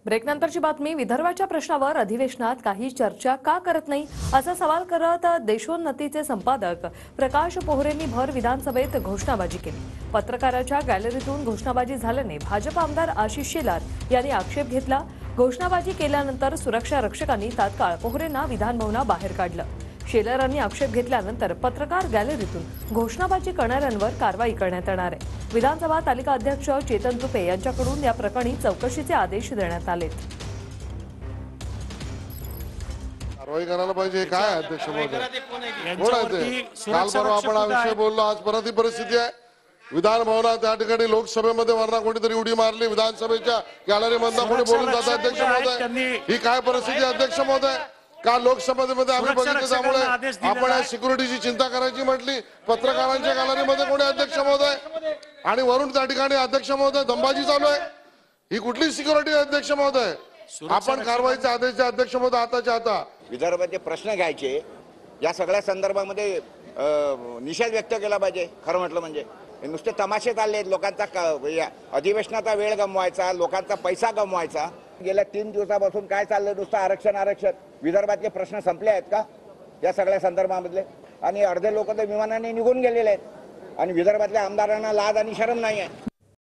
ब्रेकनंतरची बातमी. विदर्भाच्या प्रश्नावर अधिवेशनात काही चर्चा का करत नाही असा सवाल करत देशोन्नतीचे संपादक प्रकाश पोहरेंनी भर विधानसभेत घोषणाबाजी केली. पत्रकाराच्या गॅलरीतून घोषणाबाजी झाल्याने भाजप आमदार आशिष शेलार यांनी आक्षेप घेतला. घोषणाबाजी केल्यानंतर सुरक्षा रक्षकांनी तात्काळ पोहरेंना विधानभवनाबाहेर काढलं. शेलारांनी आक्षेप घेतल्यानंतर पत्रकार गॅलरीतून घोषणाबाजी करणाऱ्यांवर कारवाई करण्यात येणार आहे. विधानसभा तालिका अध्यक्ष चेतन तुपे यांच्याकडून या प्रकरणी चौकशीचे आदेश देण्यात आलेत. कारवाई करायला पाहिजे. काय अध्यक्ष महोदय कोण आहे ते? काल परवा आपण हा विषय बोललो, आज परत ही परिस्थिती आहे. विधान भवनात त्या ठिकाणी लोकसभेमध्ये वरना कोणीतरी उडी मारली, विधानसभेच्या गॅलरीमधनं कोणी बोलून जातं. अध्यक्ष महोदय ही काय परिस्थिती आहे? अध्यक्ष महोदय काल लोकसभेमध्ये आम्ही बघितलं, त्यामुळे आपण या सिक्युरिटीची चिंता करायची म्हटली. पत्रकारांच्या गॅलरीमध्ये कोणी? अध्यक्ष महोदय आणि वरून त्या ठिकाणी अध्यक्ष महोदय दंबाजी चालू आहे. ही कुठली सिक्युरिटी आहे? अध्यक्ष महोदय आपण कारवाईचे आदेश द्या. अध्यक्ष महोदय आताच्या आता विदर्भाचे प्रश्न घ्यायचे, या सगळ्या संदर्भामध्ये निषेध व्यक्त केला पाहिजे. खरं म्हटलं म्हणजे नुसते तमाशे चालले आहेत. लोकांचा अधिवेशनाचा वेळ गमवायचा, लोकांचा पैसा गमवायचा. गेल्या 3 दिवसापासून काय चाललंय? नुसतं आरक्षण आरक्षण. विदर्भातले प्रश्न संपले आहेत का या सगळ्या संदर्भामधले? आणि अर्धे लोक तर विमानाने निघून गेलेले आहेत आणि विदर्भातल्या आमदारांना लाज आणि शरम नाही आहे.